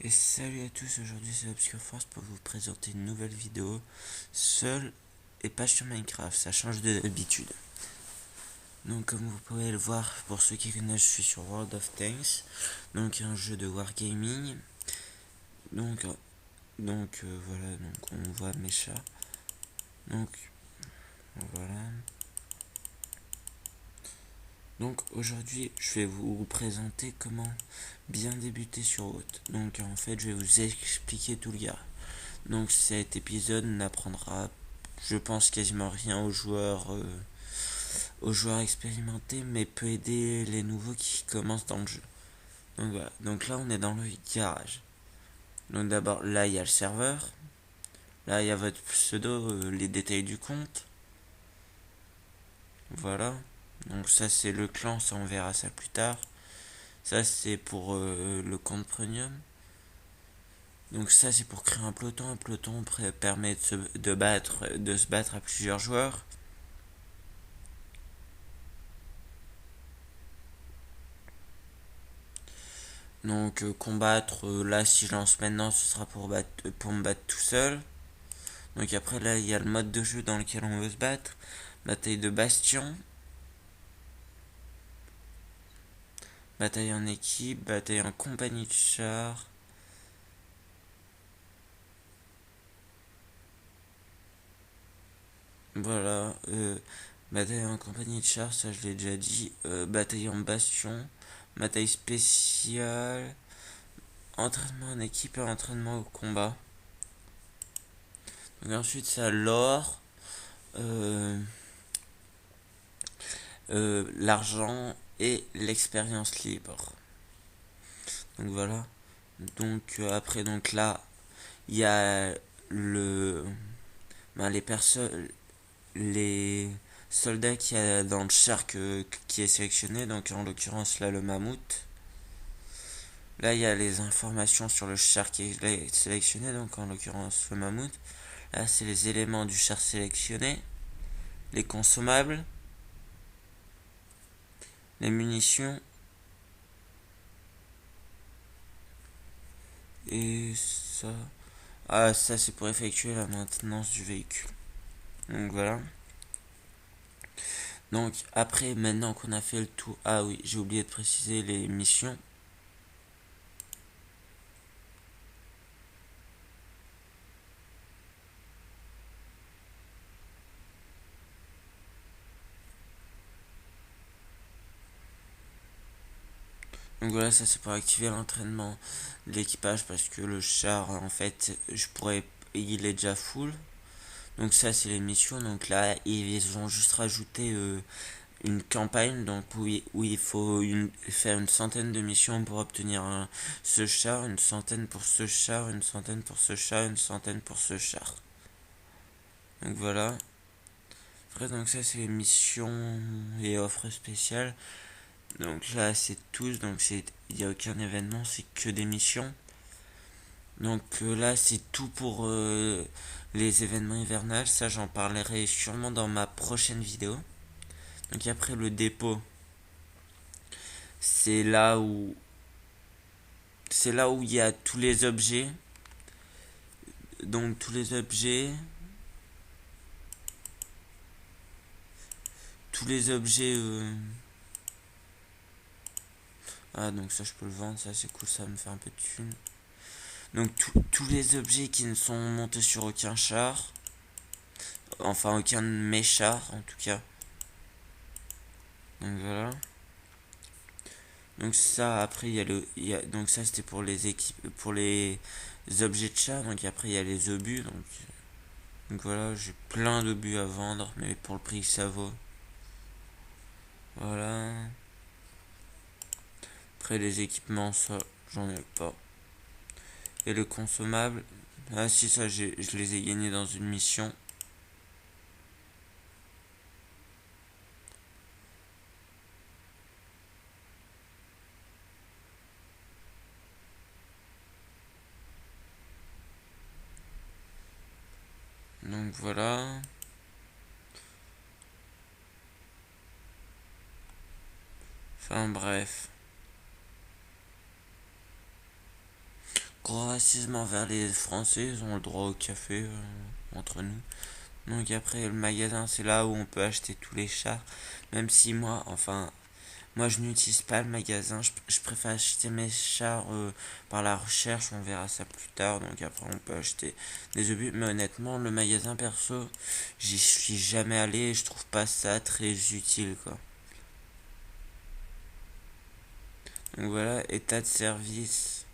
Et salut à tous, aujourd'hui c'est Obscure Force pour vous présenter une nouvelle vidéo seul et pas sur Minecraft, ça change d'habitude. Donc comme vous pouvez le voir, pour ceux qui connaissent, je suis sur World of Tanks, donc un jeu de wargaming. Donc voilà, donc on voit mes chats. Donc voilà. Donc aujourd'hui je vais vous présenter comment bien débuter sur Haute. Donc en fait je vais vous expliquer tout le gars. Donc cet épisode n'apprendra, je pense, quasiment rien aux joueurs expérimentés, mais peut aider les nouveaux qui commencent dans le jeu. Donc voilà. Donc là on est dans le garage. Donc d'abord là il y a le serveur. Là il y a votre pseudo, les détails du compte. Voilà. Donc ça c'est le clan, ça on verra ça plus tard. Ça c'est pour le compte premium. Donc ça c'est pour créer un peloton. Un peloton permet de se battre à plusieurs joueurs. Donc combattre, là si je lance maintenant ce sera pour me battre tout seul. Donc après là il y a le mode de jeu dans lequel on veut se battre. Bataille de bastion. Bataille en équipe, bataille en compagnie de chars. Voilà, bataille en compagnie de chars, ça je l'ai déjà dit. Bataille en bastion, bataille spéciale, entraînement en équipe et entraînement au combat. Donc ensuite ça l'or, euh, l'argent et l'expérience libre. Donc voilà. Donc après donc là il y a le les personnes les soldats qu'il y a dans le char qui est sélectionné, donc en l'occurrence là le mammouth. Là il y a les informations sur le char qui est sélectionné, donc en l'occurrence le mammouth. Là c'est les éléments du char sélectionné, les consommables, les munitions et ça. Ah ça c'est pour effectuer la maintenance du véhicule. Donc voilà. Donc après maintenant qu'on a fait le tour, ah oui j'ai oublié de préciser les missions. Donc voilà, ça c'est pour activer l'entraînement de l'équipage parce que le char en fait il est déjà full. Donc ça c'est les missions. Donc là ils ont juste rajouté une campagne donc où il faut faire une centaine de missions pour obtenir ce char, une centaine pour ce char, une centaine pour ce char, une centaine pour ce char. Donc voilà. Après donc ça c'est les missions et offres spéciales. Donc là c'est tous, donc il n'y a aucun événement, c'est que des missions. Donc là c'est tout pour les événements hivernales, ça j'en parlerai sûrement dans ma prochaine vidéo. Donc après le dépôt, c'est là où il y a tous les objets. Donc tous les objets, tous les objets ah donc ça je peux le vendre, ça c'est cool, ça me fait un peu de thunes. Donc tous les objets qui ne sont montés sur aucun char, enfin aucun de mes chars en tout cas. Donc voilà. Donc ça après donc ça c'était pour les équipes, pour les objets de char. Donc après il y a les obus. Donc voilà, j'ai plein d'obus à vendre, mais pour le prix que ça vaut. Voilà. Après les équipements, ça j'en ai pas. Et le consommable, ah si ça je les ai gagnés dans une mission. Donc voilà. Enfin bref. gros racisme envers les Français, ils ont le droit au café entre nous. Donc après le magasin, c'est là où on peut acheter tous les chars, même si moi je n'utilise pas le magasin, je préfère acheter mes chars par la recherche, on verra ça plus tard, donc après on peut acheter des obus, mais honnêtement le magasin perso, j'y suis jamais allé et je trouve pas ça très utile quoi. Donc voilà, état de service.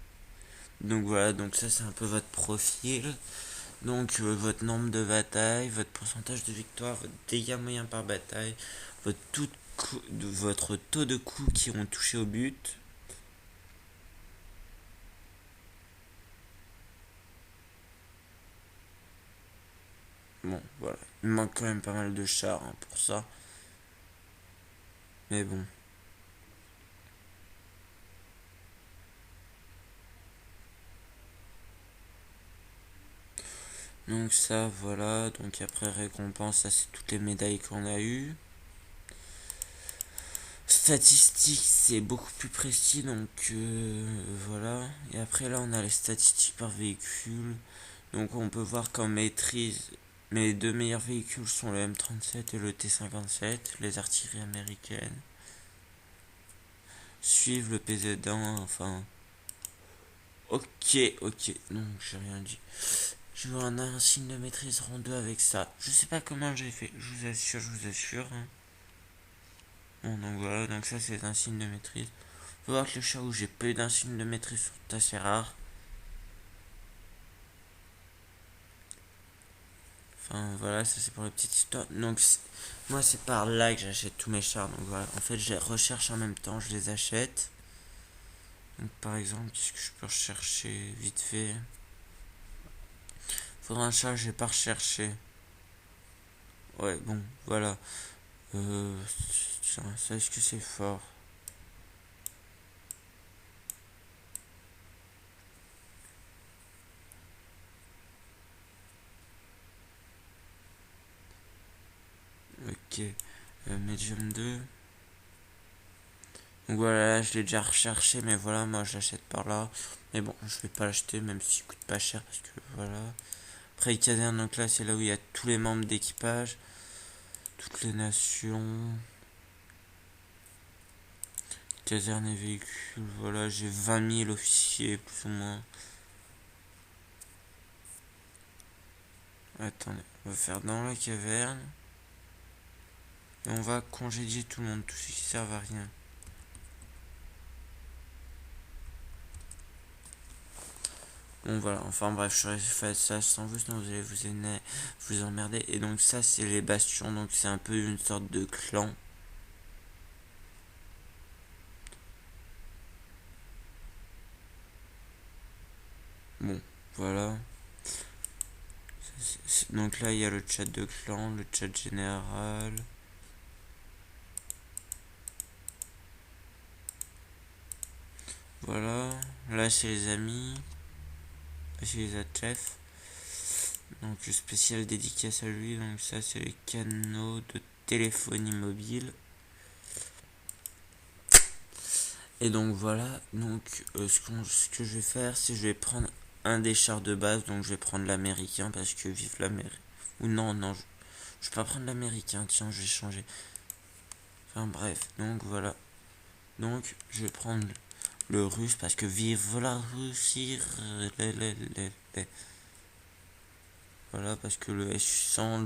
Donc voilà, donc ça c'est un peu votre profil. Donc votre nombre de batailles, votre pourcentage de victoire, votre dégâts moyen par bataille, votre taux de coups qui ont touché au but. Bon, voilà. Il me manque quand même pas mal de chars hein, pour ça. Mais bon. Donc ça, voilà. Donc après récompense, ça c'est toutes les médailles qu'on a eues. Statistiques, c'est beaucoup plus précis, donc voilà. Et après là, on a les statistiques par véhicule. Donc on peut voir qu'en maîtrise, mes deux meilleurs véhicules sont le M37 et le T57, les artilleries américaines. Suivent le PZ1, enfin. Ok, ok, donc j'ai rien dit. Je veux un signe de maîtrise rang 2 avec ça. Je sais pas comment j'ai fait, je vous assure. Hein. Bon, donc voilà, donc ça c'est un signe de maîtrise. Faut voir que le chat où j'ai pas eu d'un signe de maîtrise sont assez rares. Enfin voilà, ça c'est pour la petite histoire. Donc moi c'est par là que j'achète tous mes chars. Donc voilà, en fait je les recherche en même temps, je les achète. Donc par exemple, qu'est-ce que je peux rechercher vite fait? Faudra un chat, je vais pas rechercher. Ouais, bon, voilà. Tiens, ça est-ce que c'est fort? Ok. Medium 2. Donc voilà, je l'ai déjà recherché, mais voilà, moi je l'achète par là. Mais bon, je vais pas l'acheter, même s'il coûte pas cher, parce que voilà. Après, caserne, donc là, c'est là où il y a tous les membres d'équipage, toutes les nations. Caserne et véhicules, voilà, j'ai 20 000 officiers, plus ou moins. Attendez, on va faire dans la caverne. Et on va congédier tout le monde, tous ceux qui servent à rien. Bon voilà, enfin bref, je fait ça sans vous, sinon vous allez vous emmerder. Et donc ça c'est les bastions, donc c'est un peu une sorte de clan. Bon, voilà. Donc là il y a le chat de clan, le chat général. Voilà, là c'est les amis, là c'est les chefs. Donc le spécial dédicace à lui, donc ça c'est les canaux de téléphonie mobile. Et donc voilà, donc ce que je vais faire, c'est je vais prendre un des chars de base, donc je vais prendre l'américain parce que vive l'Amérique. Ou non, non, je vais pas prendre l'américain, tiens, je vais changer. Enfin bref, donc voilà. Donc je vais prendre le russe parce que vive la Russie. Voilà, parce que le S100,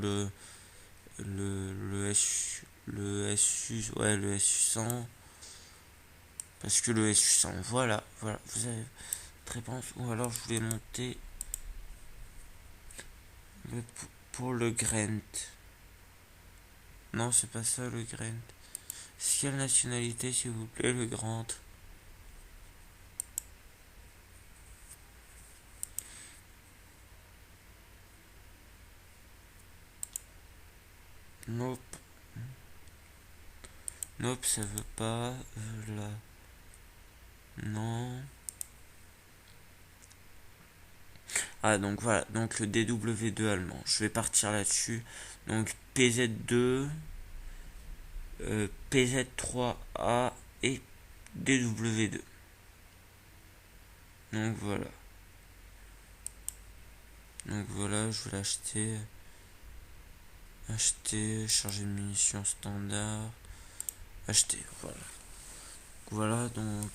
le SU, ouais, le SU100. Parce que le SU100, voilà, voilà, vous avez réponse. Ou alors je voulais monter le, pour le Grant. Non, c'est pas ça le Grant. C'est quelle nationalité, s'il vous plaît, le Grant? Nope. Nope, ça veut pas. Là. Non. Ah, donc voilà. Donc le DW2 allemand. Je vais partir là-dessus. Donc PZ2, PZ3A et DW2. Donc voilà. Donc voilà, je vais l'acheter. Acheter, charger de munitions standard. Acheter, voilà. Voilà, donc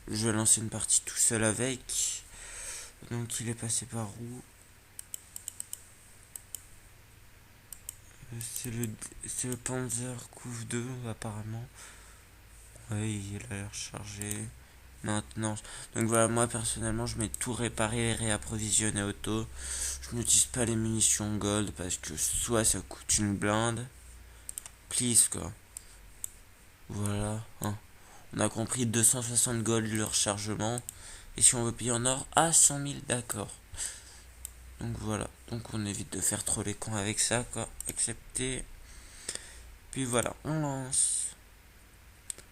je vais lancer une partie tout seul avec. Donc il est passé par où? C'est le, c'est le Panzer Couve 2 apparemment. Oui, il a l'air chargé. Maintenant, donc voilà, moi personnellement, je mets tout réparer et réapprovisionner auto. Je n'utilise pas les munitions gold parce que soit ça coûte une blinde. Please quoi. Voilà. Hein. On a compris 260 gold le rechargement. Et si on veut payer en or, à 100 000, d'accord. Donc voilà. Donc on évite de faire trop les cons avec ça quoi. Accepter. Puis voilà, on lance.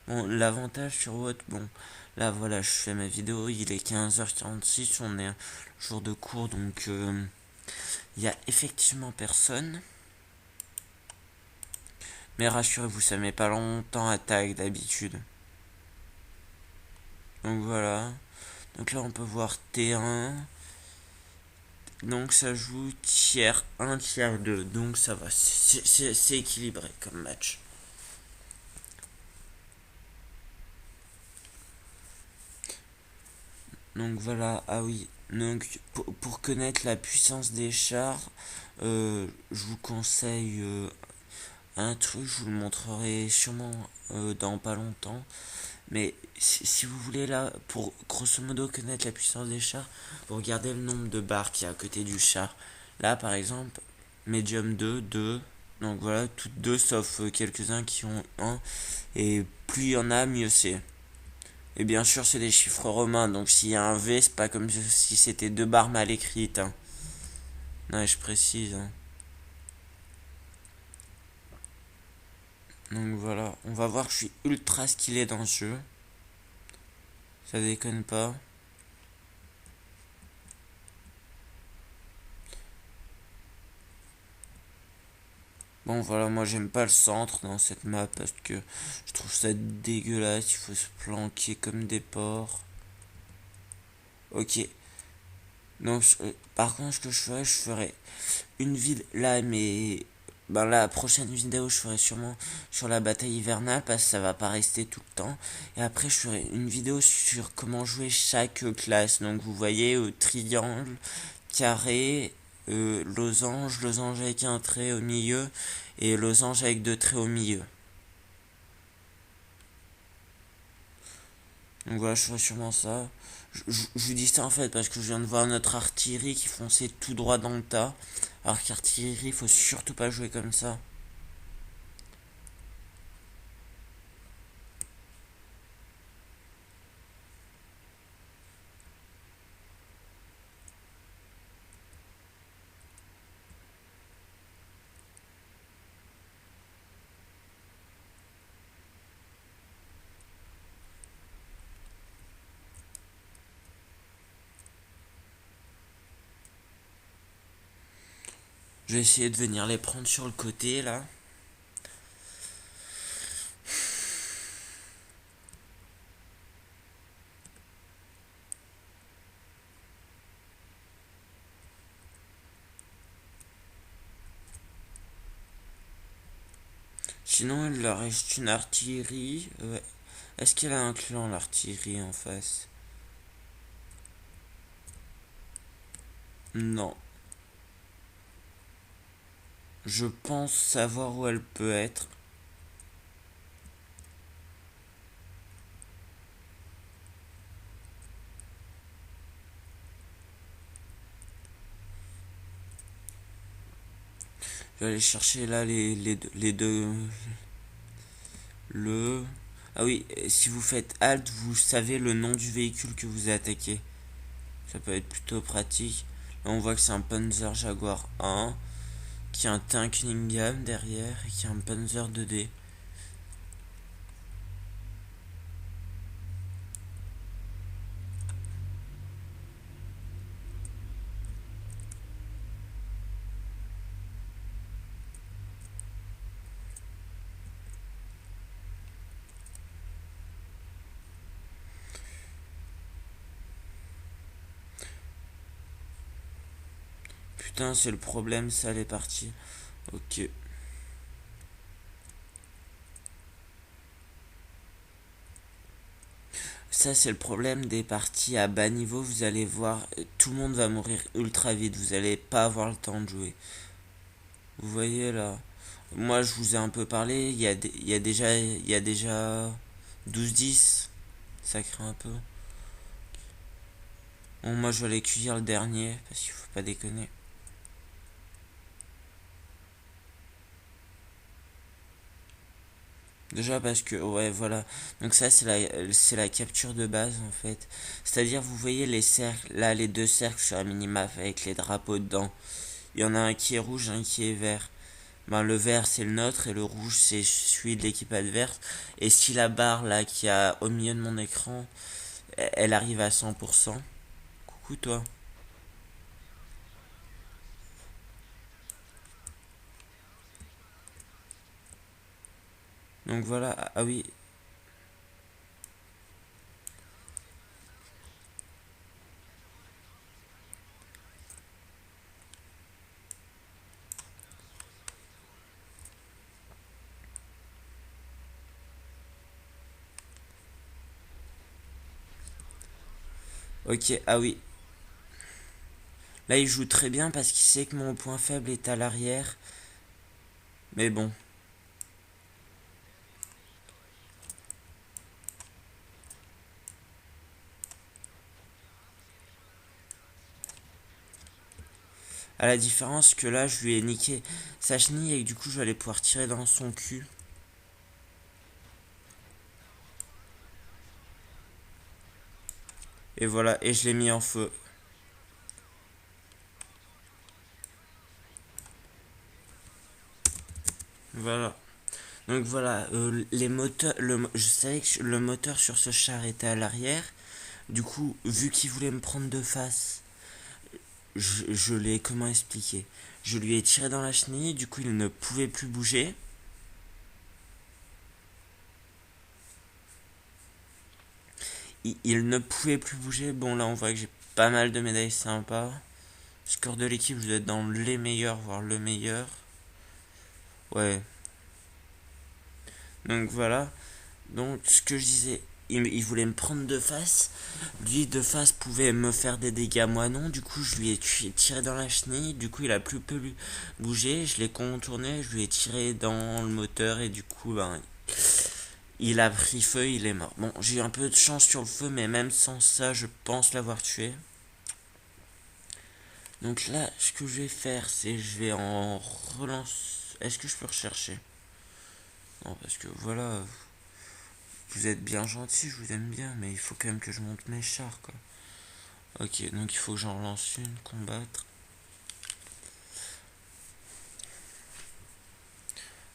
Bon, l'avantage sur Watt, bon, là voilà, je fais ma vidéo, il est 15h46, on est un jour de cours, donc il y a effectivement personne. Mais rassurez-vous, ça met pas longtemps à tag d'habitude. Donc voilà. Donc là, on peut voir T1. Donc ça joue tiers 1, tiers 2. Donc ça va, c'est équilibré comme match. Donc voilà, ah oui, donc pour connaître la puissance des chars, je vous conseille un truc, je vous le montrerai sûrement dans pas longtemps. Mais si vous voulez là, pour grosso modo connaître la puissance des chars, vous regardez le nombre de barres qui est à côté du char. Là par exemple, Medium 2, 2. Donc voilà, toutes deux sauf quelques-uns qui ont un. Et plus il y en a, mieux c'est. Et bien sûr, c'est des chiffres romains, donc s'il y a un V, c'est pas comme si c'était deux barres mal écrites. Hein. Non, je précise. Hein. Donc voilà, on va voir que je suis ultra skillé dans ce jeu. Ça déconne pas. Bon voilà, moi j'aime pas le centre dans cette map parce que je trouve ça dégueulasse, il faut se planquer comme des porcs. Ok, donc par contre ce que je ferais une vidéo là, mais ben la prochaine vidéo je ferai sûrement sur la bataille hivernale parce que ça va pas rester tout le temps. Et après je ferai une vidéo sur comment jouer chaque classe. Donc vous voyez triangle, carré, losange, losange avec un trait au milieu et losange avec deux traits au milieu. Donc voilà, je ferai sûrement ça. Je vous dis ça en fait parce que je viens de voir notre artillerie qui fonçait tout droit dans le tas. Alors qu'artillerie, faut surtout pas jouer comme ça. Je vais essayer de venir les prendre sur le côté là. Sinon, il leur reste une artillerie. Est-ce qu'elle a un clan l'artillerie en face? Non. Je pense savoir où elle peut être. Je vais aller chercher là les deux. Le. Ah oui, si vous faites halt, vous savez le nom du véhicule que vous attaquez. Ça peut être plutôt pratique. Là, on voit que c'est un Panzer Jaguar 1, qui a un tank Ningham derrière et qui a un Panzer 2D. putain, c'est le problème, ça, elle est partie. Ok. Ça, c'est le problème des parties à bas niveau. Vous allez voir, tout le monde va mourir ultra vite. Vous allez pas avoir le temps de jouer. Vous voyez là. Moi, je vous ai un peu parlé. Il y a déjà 12-10. Ça craint un peu. Bon, moi, je vais aller cueillir le dernier. Parce qu'il faut pas déconner. Déjà parce que, ouais, voilà. Donc ça, c'est la capture de base, en fait. C'est-à-dire, vous voyez les cercles, là, les deux cercles sur la minimap avec les drapeaux dedans. Il y en a un qui est rouge, un qui est vert. Ben, le vert, c'est le nôtre, et le rouge, c'est celui de l'équipe adverse. Et si la barre, là, qui a au milieu de mon écran, elle arrive à 100%. Coucou, toi. Donc voilà, ah oui. Ok, ah oui. Là, il joue très bien parce qu'il sait que mon point faible est à l'arrière. Mais bon. À la différence que là, je lui ai niqué sa chenille et que du coup, je vais aller pouvoir tirer dans son cul. Et voilà, et je l'ai mis en feu. Voilà. Donc voilà, les moteurs, je savais que le moteur sur ce char était à l'arrière. Du coup, vu qu'il voulait me prendre de face, je l'ai, comment expliquer? Je lui ai tiré dans la chenille, du coup il ne pouvait plus bouger. Il ne pouvait plus bouger. Bon, là on voit que j'ai pas mal de médailles sympas. Score de l'équipe, je dois être dans les meilleurs, voire le meilleur. Ouais. Donc voilà. Donc ce que je disais, il voulait me prendre de face. Lui de face pouvait me faire des dégâts, moi non. Du coup je lui ai tiré dans la chenille. Du coup il a plus pu bouger. Je l'ai contourné, je lui ai tiré dans le moteur et du coup ben, il a pris feu, il est mort. Bon, j'ai eu un peu de chance sur le feu, mais même sans ça, je pense l'avoir tué. Donc là, ce que je vais faire, c'est je vais en relance. Est-ce que je peux rechercher? Non, parce que voilà, vous êtes bien gentil, je vous aime bien, mais il faut quand même que je monte mes chars, quoi. Ok, donc il faut que j'en relance une, combattre.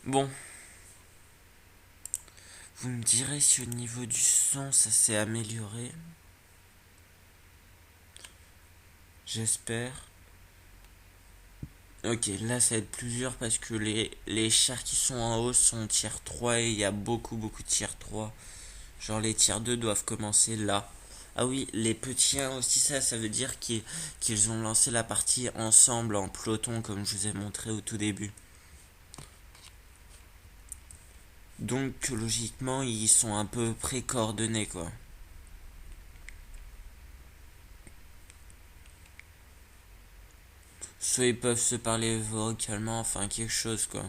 Bon, vous me direz si au niveau du son, ça s'est amélioré. J'espère. Ok, là ça va être plus dur parce que les chars qui sont en haut sont tier 3 et il y a beaucoup de tier 3. Genre les tiers 2 doivent commencer là. Ah oui, les petits 1 aussi, ça veut dire qu'ils ont lancé la partie ensemble en peloton comme je vous ai montré au tout début. Donc logiquement, ils sont un peu pré-coordonnés quoi. Soit ils peuvent se parler vocalement, enfin quelque chose quoi.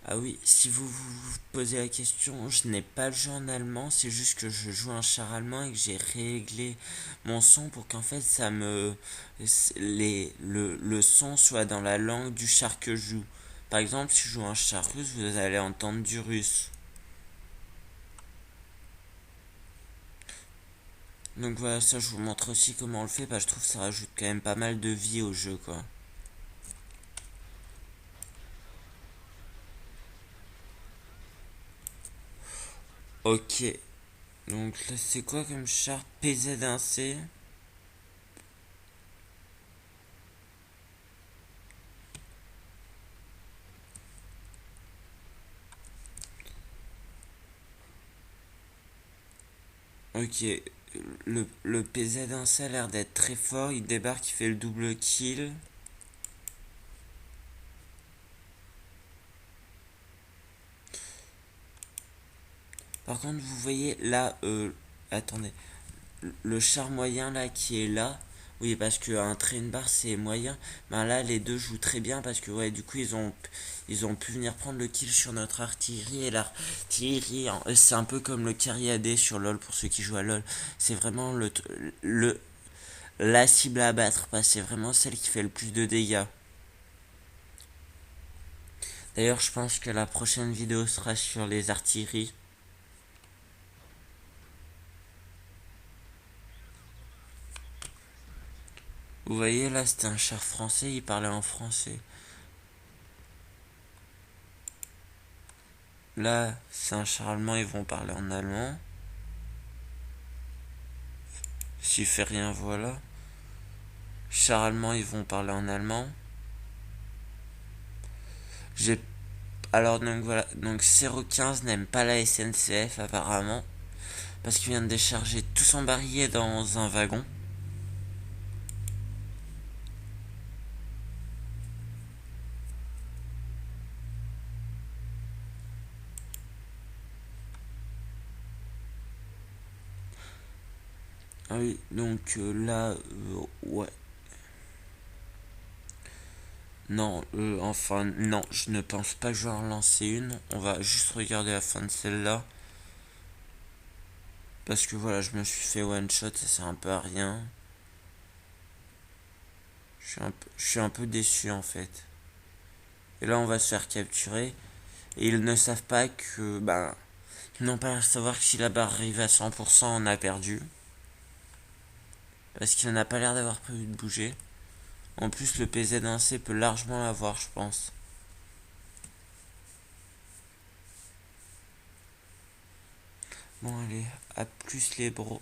Ah oui, si vous vous posez la question, je n'ai pas le jeu en allemand, c'est juste que je joue un char allemand et que j'ai réglé mon son pour qu'en fait ça me le son soit dans la langue du char que je joue. Par exemple, si je joue un char russe, vous allez entendre du russe. Donc voilà, ça je vous montre aussi comment on le fait, parce que je trouve que ça rajoute quand même pas mal de vie au jeu quoi. Ok, donc là c'est quoi comme char? PZ1C. Ok, le PZ1C a l'air d'être très fort, il débarque, il fait le double kill. Par contre, vous voyez là, attendez, le char moyen là qui est là, oui, parce qu'un train bar c'est moyen, ben là les deux jouent très bien parce que ouais, du coup ils ont pu venir prendre le kill sur notre artillerie et l'artillerie, c'est un peu comme le carry AD sur LoL pour ceux qui jouent à LoL, c'est vraiment le la cible à abattre, parce que c'est vraiment celle qui fait le plus de dégâts. D'ailleurs, je pense que la prochaine vidéo sera sur les artilleries. Vous voyez là, c'était un char français, il parlait en français. Là, c'est un char allemand, ils vont parler en allemand. S'il fait rien, voilà. Char allemand, ils vont parler en allemand. J'ai Alors donc voilà, donc 015 n'aime pas la SNCF apparemment parce qu'il vient de décharger tout son barillet dans un wagon. Ah oui, donc là, ouais. Non, enfin, non, je ne pense pas que je vais en lancer une. On va juste regarder la fin de celle-là. Parce que voilà, je me suis fait one shot, ça sert un peu à rien. Je suis un peu déçu en fait. Et là, on va se faire capturer. Et ils ne savent pas que, ben, ils n'ont pas à savoir que si la barre arrive à 100%, on a perdu. Parce qu'il n'a pas l'air d'avoir prévu de bouger. En plus, le PZ1C peut largement l'avoir, je pense. Bon, allez, à plus les bros.